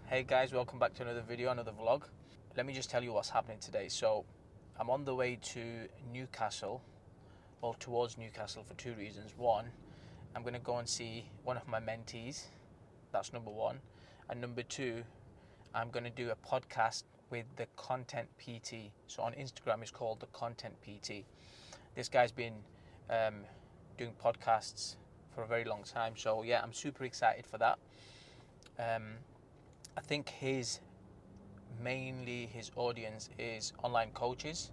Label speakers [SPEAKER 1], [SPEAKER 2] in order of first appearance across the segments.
[SPEAKER 1] Hey guys, welcome back to another video, another vlog. Let me just tell you what's happening today. So I'm on the way to Newcastle, or towards Newcastle, for two reasons. One, I'm going to go and see one of my mentees. That's number one. And number two, I'm going to do a podcast with the Content PT. So on Instagram it's called the Content PT. This guy's been doing podcasts for a very long time. So yeah, I'm super excited for that. I think mainly his audience is online coaches,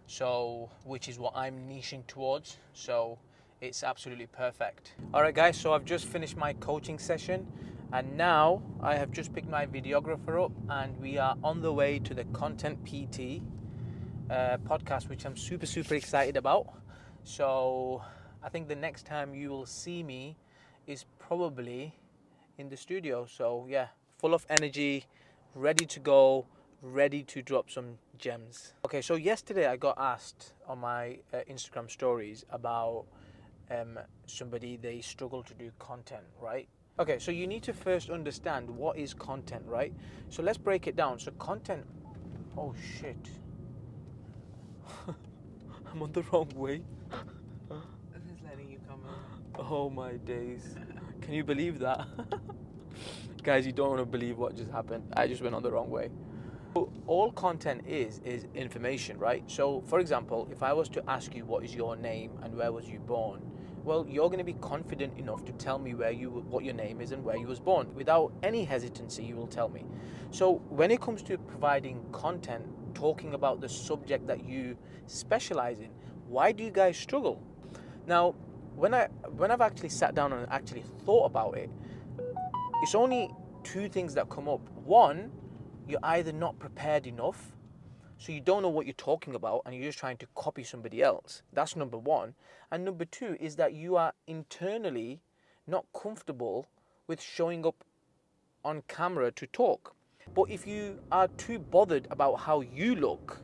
[SPEAKER 1] so which is what I'm niching towards, so it's absolutely perfect. Alright guys, so I've just finished my coaching session and now I have just picked my videographer up and we are on the way to the Content PT podcast, which I'm super excited about. So I think the next time you will see me is probably in the studio. So yeah, full of energy, ready to go, ready to drop some gems. Okay, so yesterday I got asked on my Instagram stories about somebody, they struggle to do content, right? Okay, so you need to first understand what is content, right? So let's break it down. So content, oh shit. I'm on the wrong way.
[SPEAKER 2] I'm just letting you come in.
[SPEAKER 1] Oh my days. Can you believe that? Guys, you don't want to believe what just happened. I just went on the wrong way. All content is information, right? So for example, if I was to ask you what is your name and where was you born, well, you're going to be confident enough to tell me what your name is and where you was born. Without any hesitancy, you will tell me. So when it comes to providing content, talking about the subject that you specialize in, why do you guys struggle? Now, when I've actually sat down and actually thought about it, it's only two things that come up. One, you're either not prepared enough, so you don't know what you're talking about and you're just trying to copy somebody else. That's number one. And number two is that you are internally not comfortable with showing up on camera to talk. But if you are too bothered about how you look,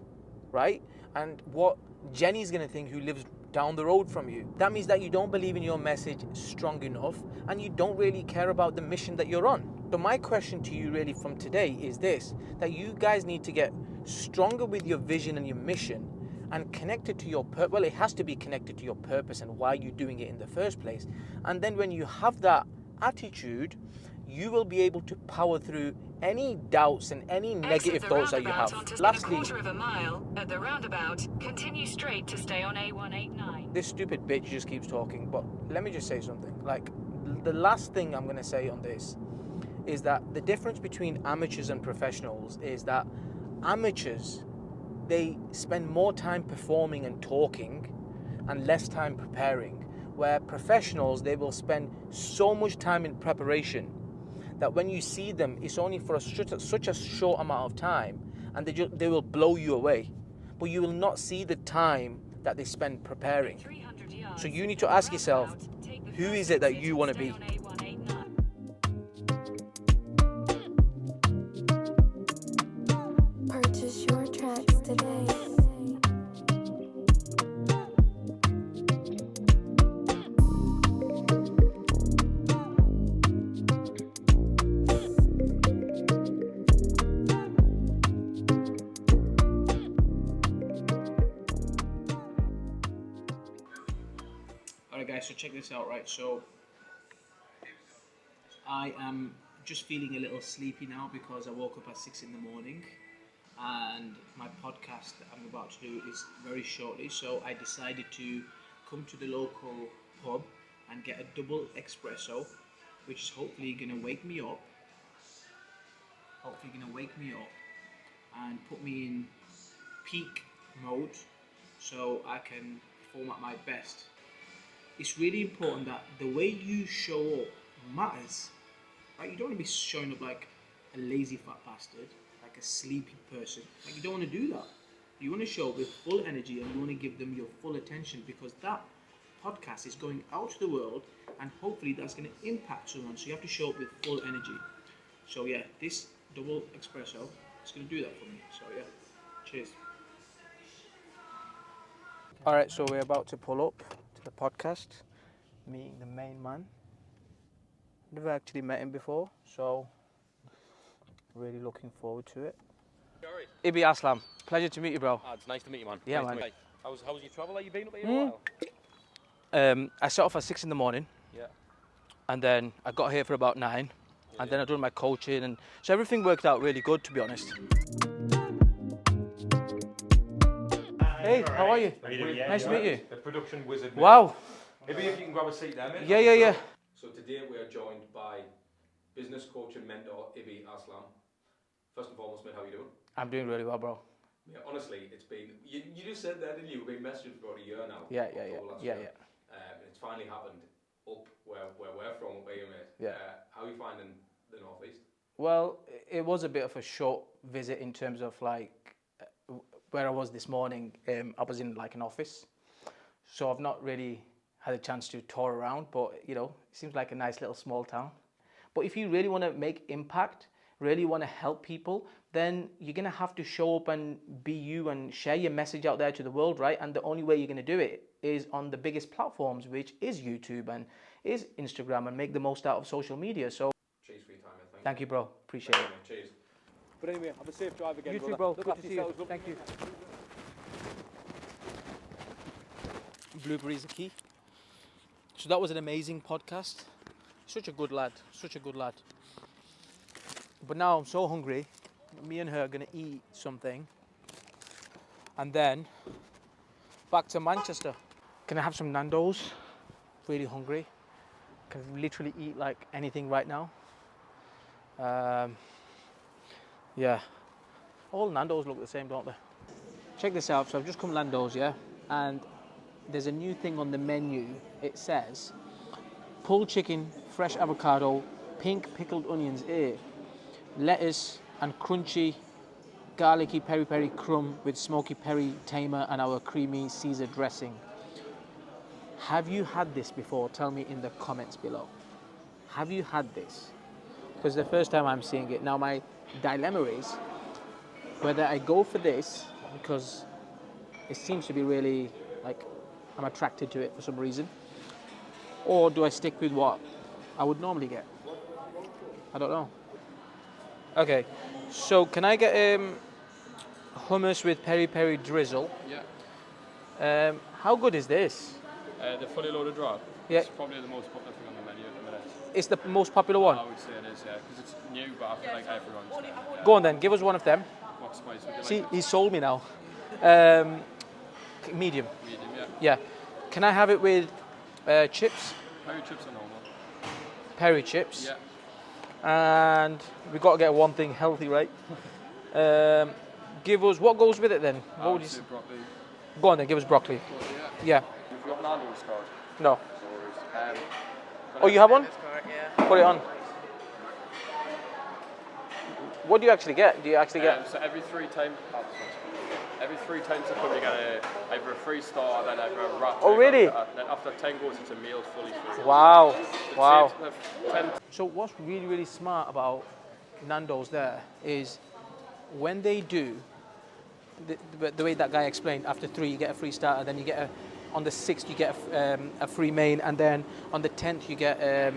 [SPEAKER 1] right, and what Jenny's gonna think, who lives down the road from you, that means that you don't believe in your message strong enough and you don't really care about the mission that you're on. So my question to you really from today is this, that you guys need to get stronger with your vision and your mission and connected to your purpose. Well, it has to be connected to your purpose and why you're doing it in the first place. And then when you have that attitude, you will be able to power through any doubts and any negative thoughts that you have. Lastly,
[SPEAKER 3] quarter of a mile at the roundabout, continue straight to stay on A189.
[SPEAKER 1] This stupid bitch just keeps talking, but let me just say something. Like, the last thing I'm going to say on this is that the difference between amateurs and professionals is that amateurs, they spend more time performing and talking and less time preparing, where professionals, they will spend so much time in preparation that when you see them, it's only for such a short amount of time, and they will blow you away. But you will not see the time that they spend preparing. So you need to ask yourself, who is it that you want to be?
[SPEAKER 4] Purchase your tracks today.
[SPEAKER 1] Alright guys, so check this out, right? So I am just feeling a little sleepy now because I woke up at 6 in the morning and my podcast that I'm about to do is very shortly, so I decided to come to the local pub and get a double espresso, which is hopefully going to wake me up and put me in peak mode so I can perform at my best. It's really important that the way you show up matters, right? You don't want to be showing up like a lazy fat bastard, like a sleepy person. Like, you don't want to do that. You want to show up with full energy and you want to give them your full attention, because that podcast is going out to the world and hopefully that's going to impact someone. So you have to show up with full energy. So yeah, this double espresso is going to do that for me. So yeah, cheers. Alright, so we're about to pull up to the podcast, meeting the main man. Never actually met him before, so Really looking forward to it.
[SPEAKER 5] Alright.
[SPEAKER 1] Ibby Aslam, pleasure to meet you, bro.
[SPEAKER 5] It's nice to meet you, man.
[SPEAKER 1] Yeah,
[SPEAKER 5] nice
[SPEAKER 1] man.
[SPEAKER 5] To meet you. How's your travel? Have you been up here a while?
[SPEAKER 1] I set off at 6 in the morning.
[SPEAKER 5] Yeah.
[SPEAKER 1] And then I got here for about 9. And then I done my coaching, and so everything worked out really good, to be honest. Hey, how are you? Nice to meet you.
[SPEAKER 5] The production wizard.
[SPEAKER 1] Wow.
[SPEAKER 5] Maybe if you can grab a seat there, mate.
[SPEAKER 1] Yeah.
[SPEAKER 5] So today we are joined by business coach and mentor Ibby Aslam. First and foremost, mate, how are you doing?
[SPEAKER 1] I'm doing really well, bro.
[SPEAKER 5] Yeah, honestly, it's been. You just said that, didn't you? We've been messaging for about a year now.
[SPEAKER 1] Yeah.
[SPEAKER 5] It's finally happened up where we're from, where you're mate.
[SPEAKER 1] Yeah.
[SPEAKER 5] How are you finding the northeast?
[SPEAKER 1] Well, it was a bit of a short visit in terms of like where I was this morning. I was in like an office, so I've not really had a chance to tour around. But you know, it seems like a nice little small town. But if you really want to make impact, really want to help people, then you're gonna have to show up and be you and share your message out there to the world, right? And the only way you're gonna do it is on the biggest platforms, which is YouTube and is Instagram, and make the most out of social media. So
[SPEAKER 5] Cheers for your time, mate.
[SPEAKER 1] thank you, bro. Appreciate it.
[SPEAKER 5] Cheers. But anyway, have a safe drive again,
[SPEAKER 1] You too,
[SPEAKER 5] brother.
[SPEAKER 1] bro.
[SPEAKER 5] Look
[SPEAKER 1] Good
[SPEAKER 5] after
[SPEAKER 1] to see
[SPEAKER 5] yourselves,
[SPEAKER 1] you.
[SPEAKER 5] look-
[SPEAKER 1] Thank you. Blueberries are key. So that was an amazing podcast. Such a good lad. Such a good lad. But now I'm so hungry. Me and her are going to eat something. And then back to Manchester. Can I have some Nando's? Really hungry. Can literally eat like anything right now. Yeah. All Nando's look the same, don't they? Check this out. So I've just come Nando's, yeah? And there's a new thing on the menu. It says pulled chicken, fresh avocado, pink pickled onions, lettuce and crunchy garlicky peri peri crumb with smoky peri tamer and our creamy Caesar dressing. Have you had this before? Tell me in the comments below. Have you had this? Because the first time I'm seeing it. Now my dilemma is whether I go for this because it seems to be really like I'm attracted to it for some reason, or do I stick with what I would normally get? I don't know. Okay, so can I get hummus with peri peri drizzle?
[SPEAKER 5] Yeah.
[SPEAKER 1] How good is this?
[SPEAKER 5] The fully loaded drop.
[SPEAKER 1] Yeah.
[SPEAKER 5] It's probably the most popular thing on the menu at the minute.
[SPEAKER 1] It's the most popular one.
[SPEAKER 5] I would say it is, yeah, because it's new, but I feel like everyone's. Yeah.
[SPEAKER 1] Go on then, give us one of them.
[SPEAKER 5] What spice would you
[SPEAKER 1] See,
[SPEAKER 5] like?
[SPEAKER 1] he sold me now. Medium.
[SPEAKER 5] Medium, yeah.
[SPEAKER 1] Yeah. Can I have it with chips?
[SPEAKER 5] Peri chips are normal.
[SPEAKER 1] Peri chips.
[SPEAKER 5] Yeah.
[SPEAKER 1] And we got to get one thing healthy, right? Give us what goes with it then. What would you?
[SPEAKER 5] Broccoli.
[SPEAKER 1] Go on then, give us broccoli.
[SPEAKER 5] Yeah.
[SPEAKER 1] Yeah.
[SPEAKER 5] You've got Nando's card.
[SPEAKER 1] No.
[SPEAKER 5] Um,
[SPEAKER 1] Oh, you have one?
[SPEAKER 2] Yeah.
[SPEAKER 1] Put it on. What do you actually get? Do you actually get?
[SPEAKER 5] So every three times you come, you get either a free starter, then either a wrap.
[SPEAKER 1] Oh, really?
[SPEAKER 5] Then after 10 goes, it's a meal fully free.
[SPEAKER 1] Wow.
[SPEAKER 5] It
[SPEAKER 1] Wow.
[SPEAKER 5] saves the 10.
[SPEAKER 1] So what's really, really smart about Nando's there is when they do, the way that guy explained, after 3 you get a free starter, then you get on the 6th you get a free main, and then on the 10th you get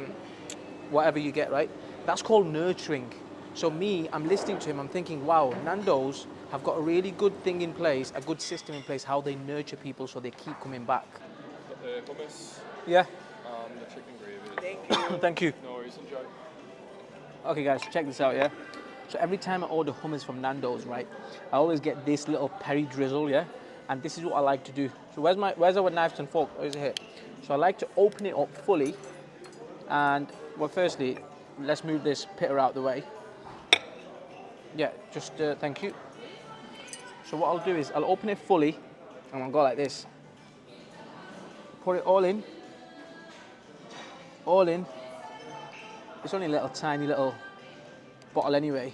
[SPEAKER 1] whatever you get, right? That's called nurturing. So me, I'm listening to him, I'm thinking, wow, Nando's have got a really good thing in place, a good system in place, how they nurture people so they keep coming back.
[SPEAKER 5] Got the hummus,
[SPEAKER 1] Yeah.
[SPEAKER 5] the chicken gravy.
[SPEAKER 2] Thank you.
[SPEAKER 1] Thank you.
[SPEAKER 5] No worries, enjoy.
[SPEAKER 1] Okay guys, check this out, yeah? So every time I order hummus from Nando's, right, I always get this little peri drizzle, yeah? And this is what I like to do. So where's our knives and fork? Where's it here? So I like to open it up fully. And, well, firstly, let's move this pitter out the way. Yeah, just thank you. So what I'll do is I'll open it fully, and I'll go like this. Put it all in. All in. It's only a little tiny little bottle anyway.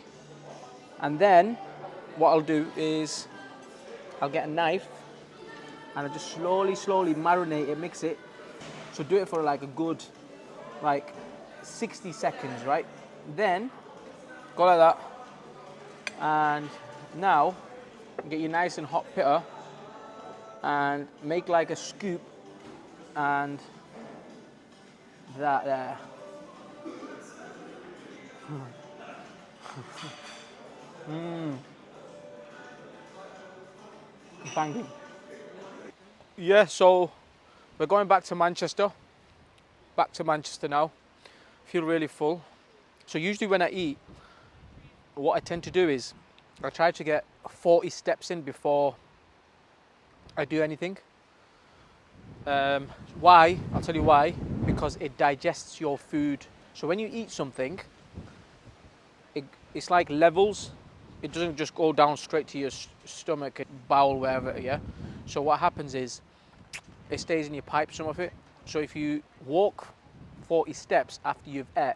[SPEAKER 1] And then what I'll do is I'll get a knife and I'll just slowly marinate it, mix it. So do it for like a good, like 60 seconds, right? Then go like that. And now get your nice and hot pitter and make like a scoop, and that there. Banging. Yeah, so we're going back to Manchester. Back to Manchester now. Feel really full. So usually when I eat, what I tend to do is I try to get 40 steps in before I do anything. Why? I'll tell you why. Because it digests your food. So when you eat something, it's like levels. It doesn't just go down straight to your stomach, bowel, wherever, yeah? So what happens is, it stays in your pipe, some of it. So if you walk 40 steps after you've ate,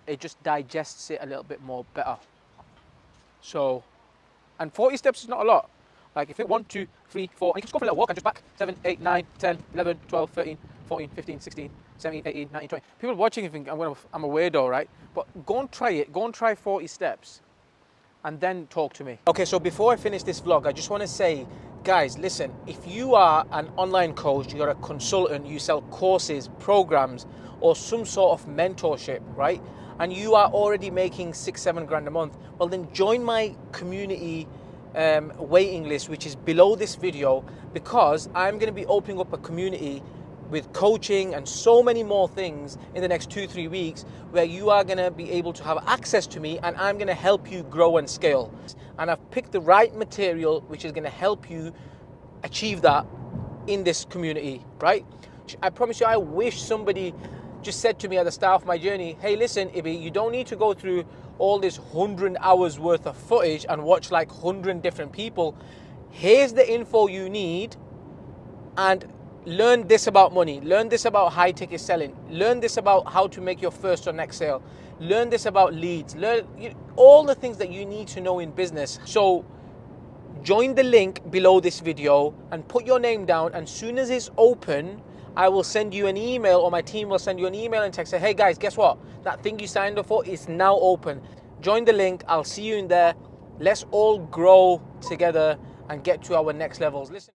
[SPEAKER 1] it just digests it a little bit more better. So, and 40 steps is not a lot. Like if it 1, 2, 3, 4, and you can just go for a little walk and just back 7, 8, 9, 10, 11, 12, 13, 14, 15, 16, 17, 18, 19, 20. People watching you think I'm a weirdo, right? But go and try it. Go and try 40 steps and then talk to me. Okay, so before I finish this vlog, I just want to say, guys, listen, if you are an online coach, you're a consultant, you sell courses, programs, or some sort of mentorship, right? And you are already making 6-7 grand a month, well then join my community waiting list, which is below this video, because I'm going to be opening up a community with coaching and so many more things in the next 2-3 weeks, where you are going to be able to have access to me, and I'm going to help you grow and scale. And I've picked the right material which is going to help you achieve that in this community, right? I promise you, I wish somebody just said to me at the start of my journey, hey listen Ibby, you don't need to go through all this 100 hours worth of footage and watch like 100 different people. Here's the info you need, and learn this about money, learn this about high ticket selling, learn this about how to make your first or next sale, learn this about leads, learn all the things that you need to know in business. So join the link below this video and put your name down, and soon as it's open, I will send you an email, or my team will send you an email and text, say, hey guys, guess what? That thing you signed up for is now open. Join the link, I'll see you in there. Let's all grow together and get to our next levels. Listen.